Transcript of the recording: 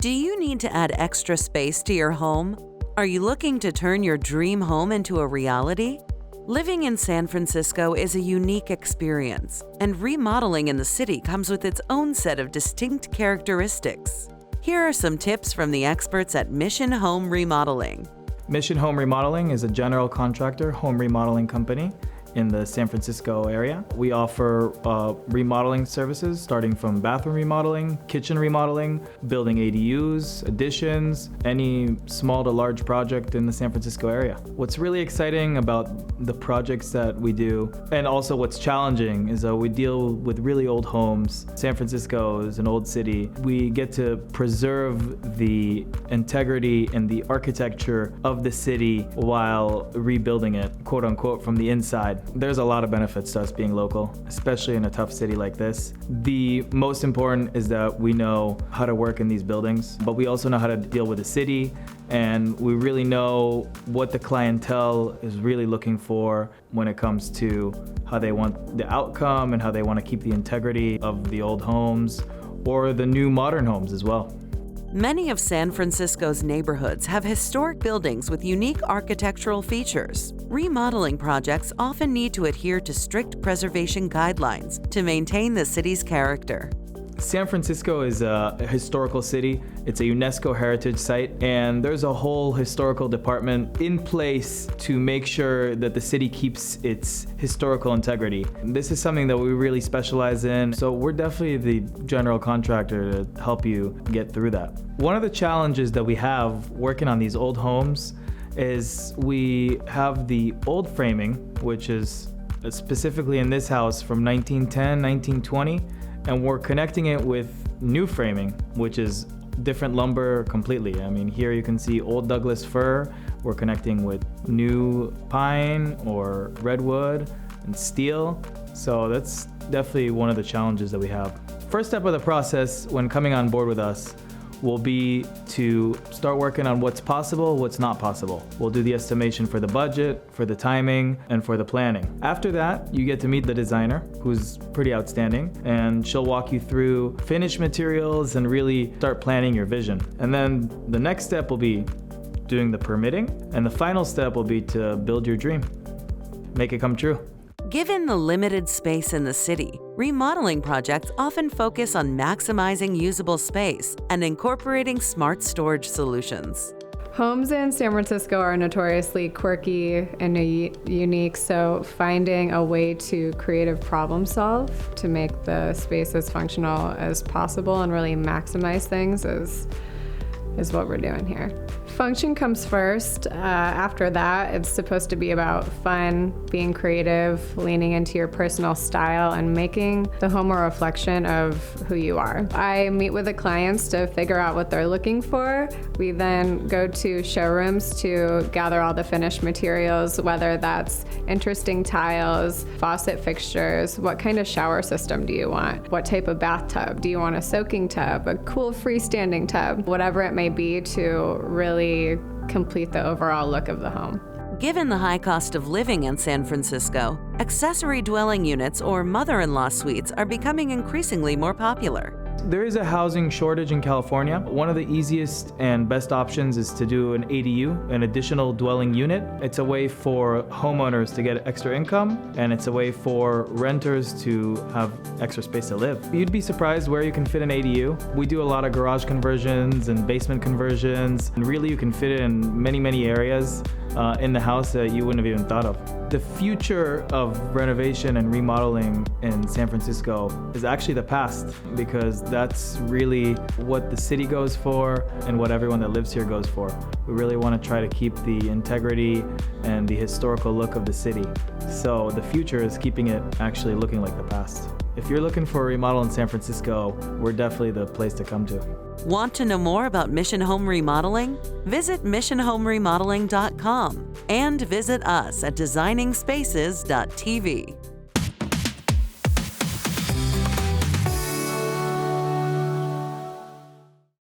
Do you need to add extra space to your home? Are you looking to turn your dream home into a reality? Living in San Francisco is a unique experience, and remodeling in the city comes with its own set of distinct characteristics. Here are some tips from the experts at Mission Home Remodeling. Mission Home Remodeling is a general contractor home remodeling company in the San Francisco area. We offer remodeling services starting from bathroom remodeling, kitchen remodeling, building ADUs, additions, any small to large project in the San Francisco area. What's really exciting about the projects that we do, and also what's challenging, is that we deal with really old homes. San Francisco is an old city. We get to preserve the integrity and the architecture of the city while rebuilding it, quote unquote, from the inside. There's a lot of benefits to us being local, especially in a tough city like this. The most important is that we know how to work in these buildings, but we also know how to deal with the city, and we really know what the clientele is really looking for when it comes to how they want the outcome and how they want to keep the integrity of the old homes or the new modern homes as well. Many of San Francisco's neighborhoods have historic buildings with unique architectural features. Remodeling projects often need to adhere to strict preservation guidelines to maintain the city's character. San Francisco is a historical city. It's a UNESCO heritage site, and there's a whole historical department in place to make sure that the city keeps its historical integrity. This is something that we really specialize in, so we're definitely the general contractor to help you get through that. One of the challenges that we have working on these old homes is we have the old framing, which is specifically in this house from 1910, 1920, and we're connecting it with new framing, which is different lumber completely. I mean, here you can see old Douglas fir. We're connecting with new pine or redwood and steel. So that's definitely one of the challenges that we have. First step of the process when coming on board with us will be to start working on what's possible, what's not possible. We'll do the estimation for the budget, for the timing, and for the planning. After that, you get to meet the designer, who's pretty outstanding, and she'll walk you through finished materials and really start planning your vision. And then the next step will be doing the permitting, and the final step will be to build your dream, make it come true. Given the limited space in the city, remodeling projects often focus on maximizing usable space and incorporating smart storage solutions. Homes in San Francisco are notoriously quirky and unique, so finding a way to creative problem solve to make the space as functional as possible and really maximize things is what we're doing here. Function comes first. After that, it's supposed to be about fun, being creative, leaning into your personal style, and making the home a reflection of who you are. I meet with the clients to figure out what they're looking for. We then go to showrooms to gather all the finished materials, whether that's interesting tiles, faucet fixtures, what kind of shower system do you want? What type of bathtub? Do you want a soaking tub, a cool freestanding tub? Whatever it may be to really complete the overall look of the home. Given the high cost of living in San Francisco, accessory dwelling units or mother-in-law suites are becoming increasingly more popular. There is a housing shortage in California. One of the easiest and best options is to do an ADU, an additional dwelling unit. It's a way for homeowners to get extra income, and it's a way for renters to have extra space to live. You'd be surprised where you can fit an ADU. We do a lot of garage conversions and basement conversions, and really you can fit it in many, many areas in the house that you wouldn't have even thought of. The future of renovation and remodeling in San Francisco is actually the past, because that's really what the city goes for and what everyone that lives here goes for. We really want to try to keep the integrity and the historical look of the city. So the future is keeping it actually looking like the past. If you're looking for a remodel in San Francisco, we're definitely the place to come to. Want to know more about Mission Home Remodeling? Visit missionhomeremodeling.com and visit us at designingspaces.tv.